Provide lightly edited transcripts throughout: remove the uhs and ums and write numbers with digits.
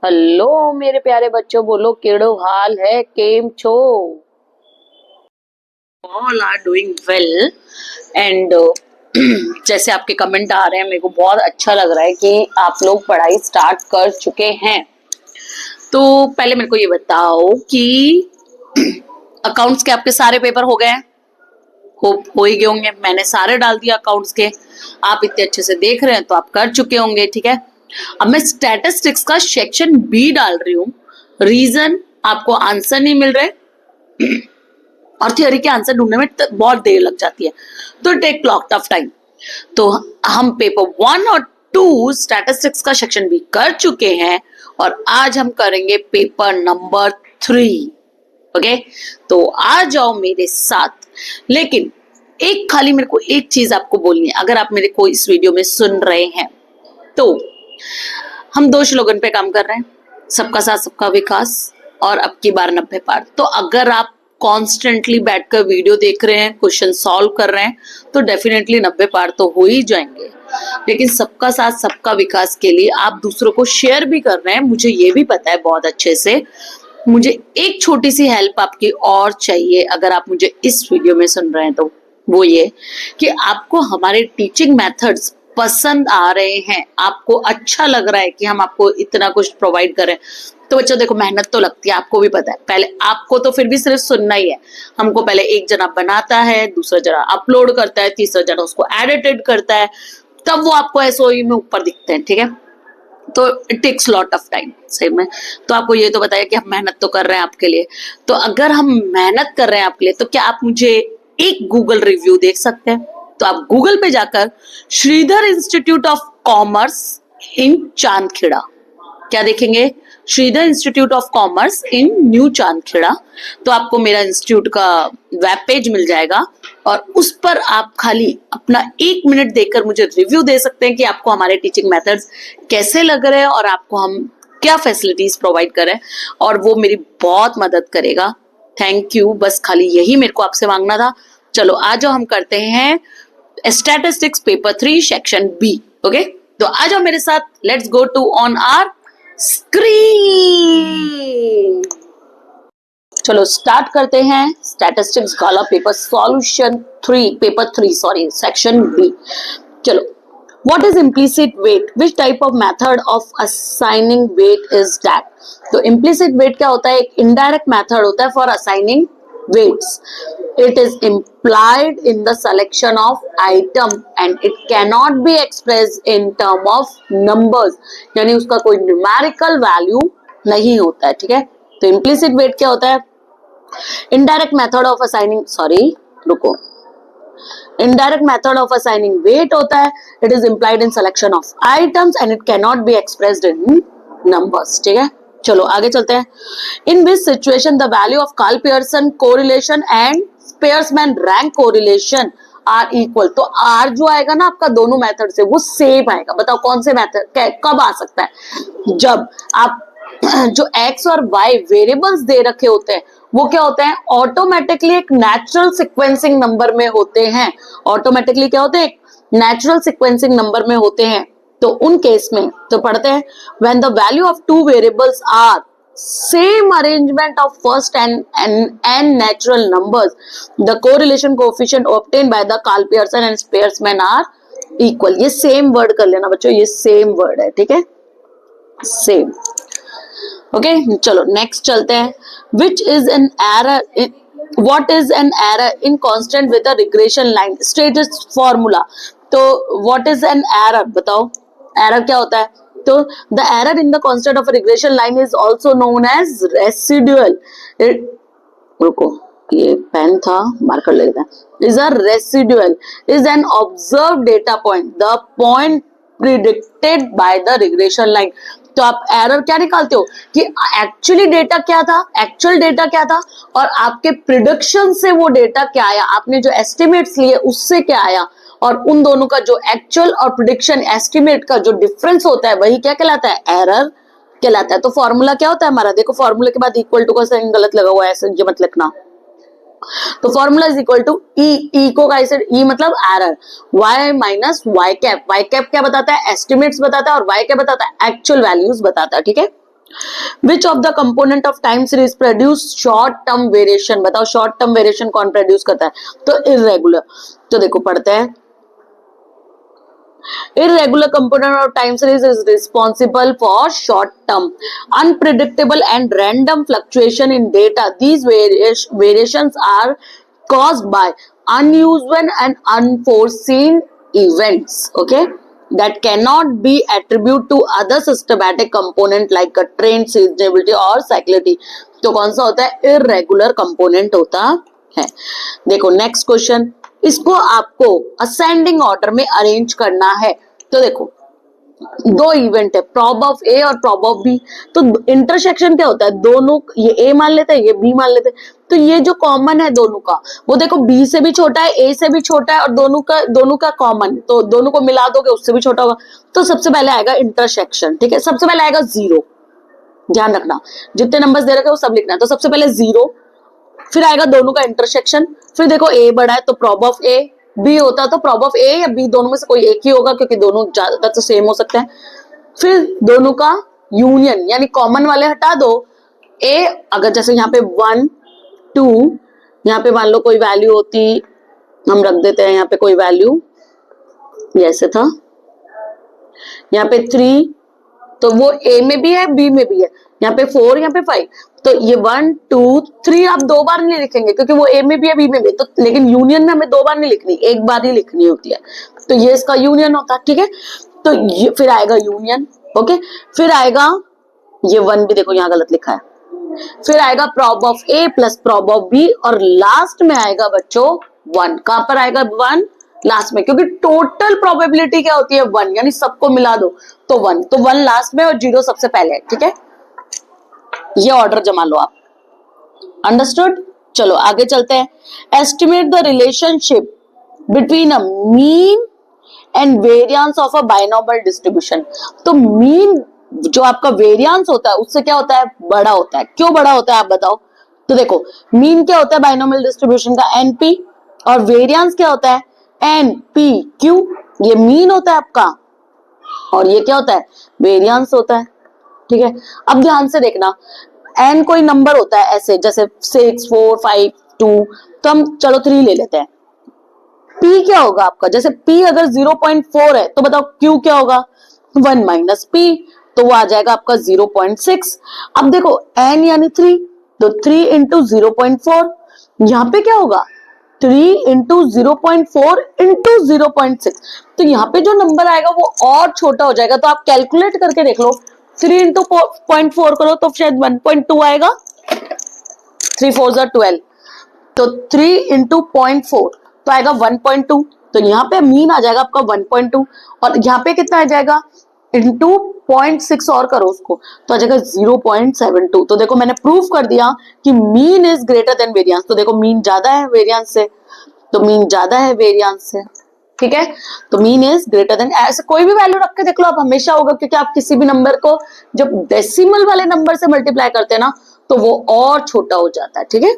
Hello मेरे प्यारे बच्चों, बोलो केड़ो हाल है, केम छो? All are doing well and जैसे आपके कमेंट आ रहे हैं, मेरे को बहुत अच्छा लग रहा है कि आप लोग पढ़ाई स्टार्ट कर चुके हैं। तो पहले मेरे को ये बताओ कि अकाउंट्स के आपके सारे पेपर हो गए हैं? हो ही गए होंगे, मैंने सारे डाल दिया अकाउंट्स के। आप इतने अच्छे से देख रहे हैं तो आप कर चुके होंगे, ठीक है। अब मैं स्टैटिस्टिक्स का सेक्शन बी डाल रही हूँ। रीजन, आपको आंसर नहीं मिल रहे और थियोरी के आंसर ढूंढने में बहुत देर लग जाती है, तो टेक लॉट ऑफ टाइम। तो हम पेपर 1 और 2 स्टैटिस्टिक्स का सेक्शन बी कर चुके हैं और आज हम करेंगे पेपर नंबर 3। ओके, तो आ जाओ मेरे साथ। लेकिन एक खाली मेरे को एक चीज आपको बोलनी है, अगर आप मेरे को इस वीडियो में सुन रहे हैं तो हम 2 स्लोगन पे काम कर रहे हैं, सबका साथ सबका विकास और अब की बार 90 पार। तो अगर आप कॉन्स्टेंटली बैठकर वीडियो देख रहे हैं, क्वेश्चन सॉल्व कर रहे हैं, तो डेफिनेटली 90 पार तो हो ही जाएंगे। लेकिन सबका साथ सबका विकास के लिए आप दूसरों को शेयर भी कर रहे हैं, मुझे ये भी पता है बहुत अच्छे से। मुझे एक छोटी सी हेल्प आपकी और चाहिए, अगर आप मुझे इस वीडियो में सुन रहे हैं तो वो ये कि आपको हमारे टीचिंग मेथड्स पसंद आ रहे हैं, आपको अच्छा लग रहा है कि हम आपको इतना कुछ प्रोवाइड करें। तो बच्चों देखो, मेहनत तो लगती है, आपको भी पता है। पहले आपको तो फिर भी सिर्फ सुनना ही है, हमको पहले एक जना बनाता है, दूसरा जना अपलोड करता है, तीसरा जना उसको एडिटेड करता है, तब वो आपको एसओई में ऊपर दिखते हैं, ठीक है। तो it takes lot of time सही में। तो आपको ये तो बताया कि हम मेहनत तो कर रहे हैं आपके लिए। तो अगर हम मेहनत कर रहे हैं आपके लिए, तो क्या आप मुझे एक गूगल रिव्यू देख सकते हैं? तो आप गूगल पे जाकर Shridhar institute of commerce in Chandkheda, क्या देखेंगे? Shridhar institute of commerce in new Chandkheda. तो आपको मेरा इंस्टीट्यूट का वेब पेज मिल जाएगा और उस पर आप खाली अपना 1 मिनट देकर मुझे रिव्यू दे सकते हैं कि आपको हमारे टीचिंग मेथड्स कैसे लग रहे हैं और आपको हम क्या फैसिलिटीज प्रोवाइड करें, और वो मेरी बहुत मदद करेगा। थैंक यू, बस खाली यही मेरे को आपसे मांगना था। चलो आ जाओ, हम करते हैं statistics paper 3 section B. Okay, तो आ जाओ मेरे साथ, let's go to on our screen. चलो स्टार्ट करते हैं स्टैटिस्टिक्स वाला paper solution 3, paper 3 sorry, section B. चलो, what is implicit weight? Which type of method of assigning weight is that? तो implicit weight क्या होता है? एक indirect method होता है for assigning weights. It is implied in the selection of item and it cannot be expressed in term of numbers. यानी उसका कोई numerical value नहीं होता है, ठीक है। तो implicit weight क्या होता है? Indirect method of assigning, sorry, रुको, indirect method of assigning weight होता है। It is implied in selection of items and it cannot be expressed in numbers, ठीक है। चलो आगे चलते हैं। In which situation the value of Karl Pearson correlation and Spearman rank correlation are equal? तो R जो आएगा ना आपका दोनों मेथड से वो सेम आएगा। बताओ कौन से मेथड कब आ सकता है? जब आप जो x और y वेरिएबल्स दे रखे होते हैं वो क्या होते हैं? ऑटोमेटिकली एक नेचुरल सीक्वेंसिंग नंबर में होते हैं। ऑटोमेटिकली क्या होते हैं? नेचुरल सीक्वेंसिंग नंबर में होते हैं। तो उन केस में तो पढ़ते हैं, when the value of 2 variables are same arrangement of first and natural numbers, the correlation coefficient obtained by the Karl Pearson and Spearman are equal। ये सेम वर्ड कर लेना बच्चों, ये सेम वर्ड है, ठीक है, सेम। ओके, चलो next चलते हैं। Which is an error, what is an error in constant with a regression line status formula? तो व्हाट इज एन एरर, बताओ एरर क्या होता है? तो the error in the constant of regression line is also known as residual. रुको, ये pen था, marker ले लेते हैं। Is a residual is an observe data point, the point predicted by the regression line. तो आप एरर क्या निकालते हो कि एक्चुअली डेटा क्या था, एक्चुअल डेटा क्या था और आपके प्रिडिक्शन से वो डेटा क्या आया, आपने जो एस्टिमेट्स लिए उससे क्या आया, और उन दोनों का जो एक्चुअल और प्रिडिक्शन एस्टिमेट का जो डिफरेंस होता है वही क्या कहलाता है? एरर कहलाता है। तो फॉर्मूला क्या होता है हमारा? देखो फॉर्मूले के बाद इक्वल टू का साइन गलत लगा हुआ है, ऐसे ये मत लिखना। तो formula is equal to E को कैसे, ई मतलब error, y minus Y cap. Y cap क्या बताता है? एस्टिमेट्स बताता है, और वाई क्या बताता है? एक्चुअल वैल्यूज बताता है, ठीक है। Which of the component of time series produce short term variation, बताओ शॉर्ट टर्म वेरिएशन कौन प्रोड्यूस करता है, तो इररेगुलर। तो देखो पढ़ते हैं, irregular component of time series is responsible for short term unpredictable and random fluctuation in data. These variations are caused by unusual and unforeseen events, okay, that cannot be attributed to other systematic component like a trend seasonality or cyclicity. तो कौन सा होता है, irregular component होता है। देखो next question, इसको आपको असेंडिंग ऑर्डर में अरेंज करना है। तो देखो दो इवेंट है, प्रॉब ऑफ ए और प्रॉब ऑफ बी। तो इंटरसेक्शन क्या होता है, दोनों ये ए मान लेते हैं, ये बी मान लेते हैं। तो ये जो कॉमन है दोनों का, वो देखो बी से भी छोटा है, ए से भी छोटा है, और दोनों का कॉमन, तो दोनों को मिला दोगे उससे भी छोटा होगा। तो सबसे पहले आएगा इंटरसेक्शन, ठीक है। सबसे पहले आएगा जीरो, ध्यान रखना जितने नंबर्स दे रखे वो सब लिखना है। तो सबसे पहले जीरो, फिर आएगा दोनों का इंटरसेक्शन, फिर देखो ए बड़ा है तो प्रॉब ऑफ ए, बी होता तो प्रॉब ऑफ ए या बी, दोनों में से कोई एक ही होगा क्योंकि दोनों ज्यादातर तो सेम हो सकते हैं। फिर दोनों का यूनियन, यानी कॉमन वाले हटा दो। ए अगर जैसे यहाँ पे 1 2, यहाँ पे मान लो कोई वैल्यू होती, हम रख देते हैं यहाँ पे कोई वैल्यू, ये ऐसे था, यहाँ पे 3, तो वो ए में भी है बी में भी है, यहाँ पे 4, यहाँ पे 5। तो ये 1 2 3 आप दो बार नहीं लिखेंगे क्योंकि वो ए में भी है बी में भी, तो लेकिन यूनियन में हमें दो बार नहीं लिखनी, एक बार ही लिखनी होती है। तो ये इसका यूनियन होता है, ठीक है। तो ये फिर आएगा यूनियन, ओके। फिर आएगा ये 1 भी देखो यहाँ गलत लिखा है। फिर आएगा prob of A plus prob of B, और लास्ट में आएगा बच्चों 1। कहां पर आएगा 1, लास्ट में, क्योंकि टोटल प्रोबेबिलिटी क्या होती है 1, यानी सबको मिला दो तो 1, तो 1 लास्ट में और 0 सबसे पहले है, ठीक है। ये ऑर्डर जमा लो आप, अंडरस्टूड। चलो आगे चलते हैं। Estimate the relationship between a mean and variance of a binomial distribution. तो मीन जो आपका वेरियंस होता है उससे क्या होता है, बड़ा होता है। क्यों बड़ा होता है आप बताओ। तो देखो मीन क्या होता है बाइनोमियल डिस्ट्रीब्यूशन का, एनपी, और वेरियंस क्या होता है, एनपी क्यू। ये मीन होता है आपका और ये क्या होता है, वेरियंस होता है, ठीक है। अब ध्यान से देखना, एन कोई नंबर होता है ऐसे, जैसे 6 4 5 2, तो हम चलो 3 ले लेते हैं। पी क्या होगा आपका, जैसे पी अगर 0.4 है तो बताओ क्यू क्या होगा, 1 माइनस पी, तो वो आ जाएगा आपका 0.6। अब देखो एन यानी 3, तो 3 इंटू 0.4, यहाँ पे क्या होगा 3 इंटू 0.4 इंटू 0.6, तो यहाँ पे जो नंबर आएगा वो और छोटा हो जाएगा। तो आप कैलकुलेट करके देख लो, 3 इंटू 0.4 करो तो शायद 1.2 आएगा, 3 4 12, तो 3 इंटू 0.4 तो आएगा 1.2। तो यहाँ पे मीन आ जाएगा आपका 1.2, और यहाँ पे कितना आ जाएगा इंटू 0.6 और करो उसको तो आ जाएगा 0.72। तो देखो मैंने प्रूफ कर दिया कि mean is greater than variance. तो देखो मीन ज्यादा है वेरियंस से, तो मीन ज्यादा है वेरियंस से, ठीक है। तो मीन इज ग्रेटर देन, ऐसे कोई भी वैल्यू रख के देख लो आप, हमेशा होगा, क्योंकि आप किसी भी नंबर को जब डेसिमल वाले नंबर से मल्टीप्लाई करते हैं ना तो वो और छोटा हो जाता है, ठीक है।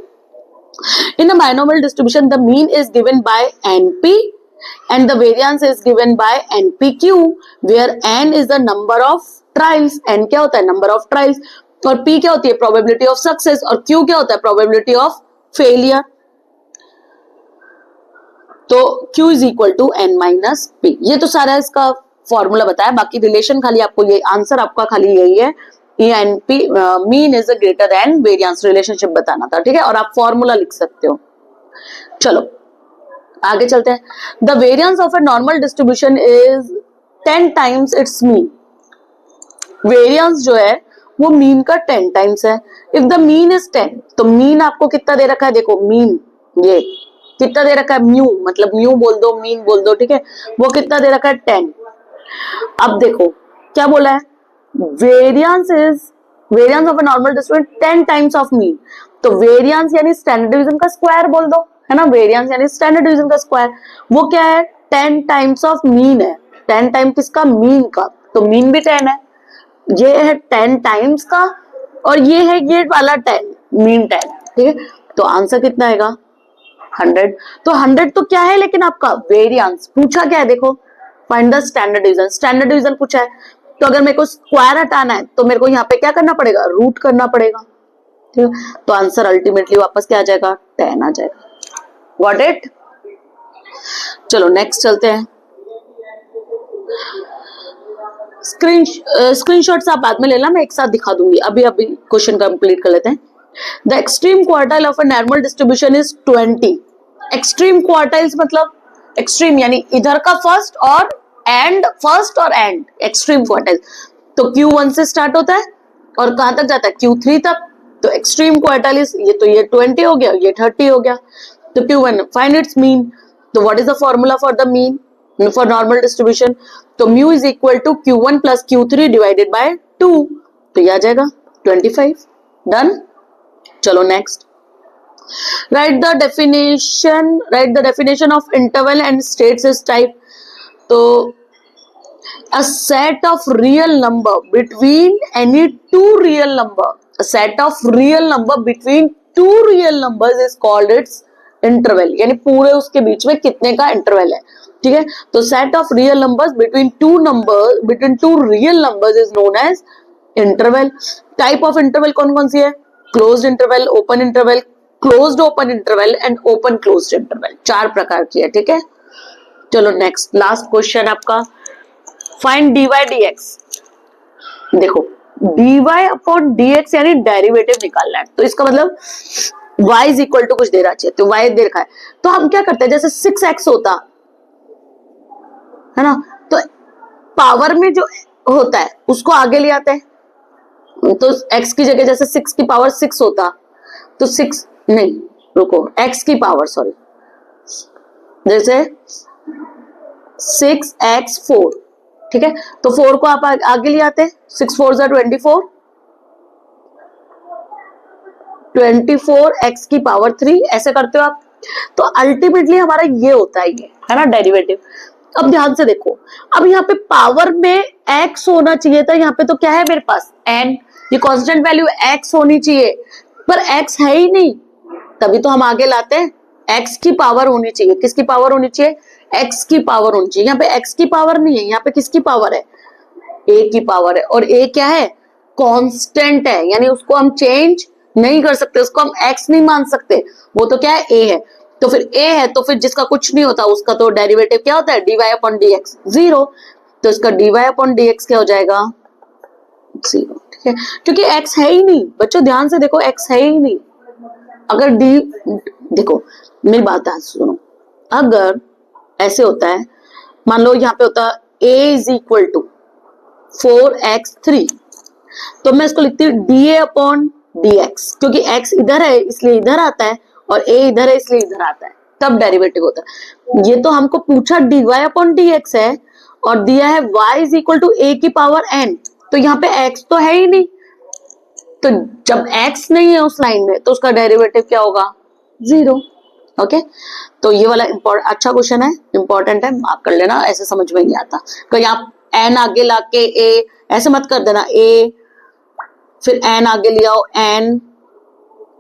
In a binomial distribution, the mean is given by NP and the variance is given by NPQ, where N is the number of trials, N क्या होता है number of trials, और P क्या होती है probability of success, और Q क्या होता है probability of failure। तो Q is equal to N minus P। ये तो सारा इसका फॉर्मूला बताया, बाकी रिलेशन खाली आपको ये आंसर आपका खाली यही है, NP mean is greater than variance, relationship बताना था, ठीक है। और आप फॉर्मूला लिख सकते हो। चलो आगे चलते हैं। The variance of a normal distribution is 10 times it's mean. Variance जो है वो मीन का 10 टाइम्स है। इफ द मीन इज 10, तो मीन आपको कितना दे रखा है, देखो मीन ये कितना दे रखा है, म्यू, मतलब म्यू बोल दो मीन बोल दो, ठीक है। वो कितना दे रखा है 10। अब देखो क्या बोला है, variance of a normal distribution 10 times of mean. तो वेरियंस यानी स्टैंडर्ड डिवीजन का स्क्वायर बोल दो, है ना। वेरियंस यानी स्टैंडर्ड डिवीजन का स्क्वायर, वो क्या है 10 टाइम्स ऑफ मीन है। 10 टाइम किसका, मीन का, तो मीन भी 10 है। ये है 10 टाइम्स का, और ये है ये वाला 10, मीन 10, ठीक है। तो आंसर कितना आएगा 100। तो 100 तो क्या है, लेकिन आपका वेरियंस पूछा क्या है, देखो find the standard division, standard division पूछा है। तो अगर मेरे को स्क्वायर हटाना है तो मेरे को यहाँ पे क्या करना पड़ेगा, रूट करना पड़ेगा, ठीक है। तो आंसर अल्टीमेटली वापस क्या आ जाएगा, 10 आ जाएगा। Got it? चलो नेक्स्ट चलते हैं। स्क्रीनशॉट्स आप बाद में ले ला, मैं एक साथ दिखा दूंगी, अभी अभी क्वेश्चन कंप्लीट कर लेते हैं। The extreme quartile of a normal distribution is 20। Extreme quartiles मतलब एक्सट्रीम यानी इधर का फर्स्ट और एंड, फर्स्ट और एंड, एक्सट्रीम क्वार्टाइल। तो Q1 से स्टार्ट होता है और कहां तक जाता है, Q3 तक। तो एक्सट्रीम क्वार्टाइल इज ये, तो ये 20 हो गया, ये 30 हो गया। तो Q1 फाइंड इट्स मीन। तो what is the formula for the mean for normal distribution? तो mu is equal to Q1 plus Q3 divided by 2। तो ये आ जाएगा 25। डन। चलो next. Write the definition of interval and states is type. तो a set of real number between any two real number, a set of real number between two real numbers is called its interval, यानी पूरे उसके बीच में कितने का interval है, ठीक है। तो set of real numbers between two real numbers is known as interval. Type of interval कौन कौन सी है? closed interval, open interval, closed open interval and open closed interval, 4 प्रकार की है, ठीक है। चलो नेक्स्ट, लास्ट क्वेश्चन आपका, फाइंड dy dx। देखो dy अपॉन dx यानी डेरिवेटिव निकालना है, तो इसका मतलब y इज इक्वल टू कुछ दे रहा चाहिए, तो y दे रखा है। तो हम क्या करते हैं, जैसे 6x होता है ना, तो पावर में जो होता है उसको आगे ले आते हैं। तो x की जगह जैसे 6 की पावर 6 होता, तो 6 नहीं, रुको, x की पावर, सॉरी, जैसे 6x4, ठीक है। तो 4 को आप आगे ले आते हैं, 6 4 जा 24, 24x की पावर 3, ऐसे करते हो आप। तो अल्टीमेटली हमारा ये होता है, ये है ना डेरिवेटिव। अब ध्यान से देखो, अब यहाँ पे पावर में x होना चाहिए था, यहाँ पे तो क्या है मेरे पास n, ये कांस्टेंट वैल्यू x होनी चाहिए, पर x है ही नहीं, तभी तो हम आगे लाते हैं। x की पावर होनी चाहिए, किसकी पावर होनी चाहिए, x की पावर होनी चाहिए। यहाँ पे x की पावर नहीं है, यहाँ पे किसकी पावर है, a की पावर है, और a क्या है, कांस्टेंट है, यानी उसको हम चेंज नहीं कर सकते, उसको हम x नहीं मान सकते, वो तो क्या है, a है। तो फिर a है, तो फिर जिसका कुछ नहीं होता उसका तो डेरिवेटिव क्या होता है, dy अपॉन dx, 0। तो इसका dy अपॉन dx क्या हो जाएगा, 0, ठीक है, क्योंकि x है ही नहीं। बच्चों ध्यान से देखो, x है ही नहीं। अगर देखो मेरी बात सुनो, अगर ऐसे होता है, मान लो यहाँ पे होता a is equal to 4x3, तो मैं इसको लिखती हूँ dA अपॉन dx, क्योंकि x इधर है इसलिए इधर आता है और a इधर है इसलिए इधर आता है, तब डेरिवेटिव होता है। ये तो हमको पूछा dy अपॉन dx है और दिया है y is equal to a की पावर n, तो यहाँ पे x तो है ही नहीं। तो जब x नहीं है उस लाइन में तो उसका डेरिवेटिव क्या होगा, 0। ओके, तो ये वाला अच्छा क्वेश्चन है, इंपॉर्टेंट है, मार्क कर लेना, ऐसे समझ में नहीं आता। कहीं आप n आगे लाके a, ऐसे मत कर देना, a फिर n आगे ले आओ, n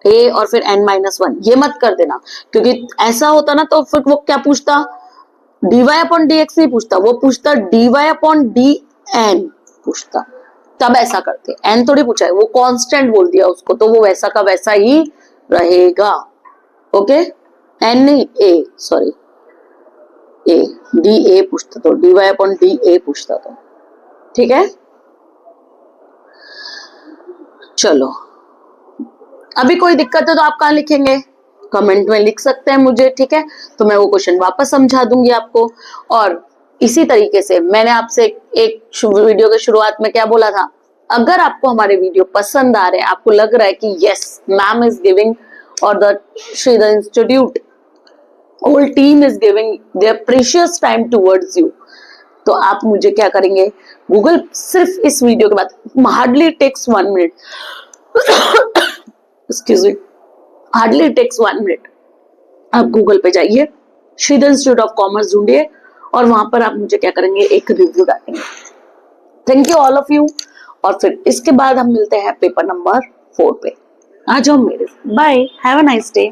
a और फिर n माइनस 1, ये मत कर देना, क्योंकि ऐसा होता ना तो फिर वो क्या पूछता, dy अपॉन dx नहीं पूछता, वो पूछता dy अपॉन dn पूछता, तब ऐसा करते। n थोड़ी पूछा है, वो कांस्टेंट बोल दिया उसको, तो वो वैसा का वैसा ही रहेगा। ओके, n नहीं a, सॉरी a, da पूछता तो dy अपॉन da पूछता तो, ठीक है। चलो, अभी कोई दिक्कत है तो आप कहाँ लिखेंगे, कमेंट में लिख सकते हैं मुझे, ठीक है, तो मैं वो क्वेश्चन वापस समझा दूंगी आपको। और इसी तरीके से मैंने आपसे एक वीडियो के शुरुआत में क्या बोला था, अगर आपको हमारे वीडियो पसंद आ रहे हैं, आपको लग रहा है कि यस मैम इज गिविंग और the Shridhar institute whole team is giving their precious time towards you, तो आप मुझे क्या करेंगे, गूगल, सिर्फ इस वीडियो के बाद hardly takes 1 minute, excuse me, hardly takes 1 minute, आप गूगल पे जाइए, श्रीधर इंस्टीट्यूट ऑफ कॉमर्स ढूंढिए और वहां पर आप मुझे क्या करेंगे, एक रिव्यू डालेंगे। Thank you all of you, और फिर इसके बाद हम मिलते हैं पेपर नंबर 4 पे। आ जाओ मेरे, bye, have a nice day.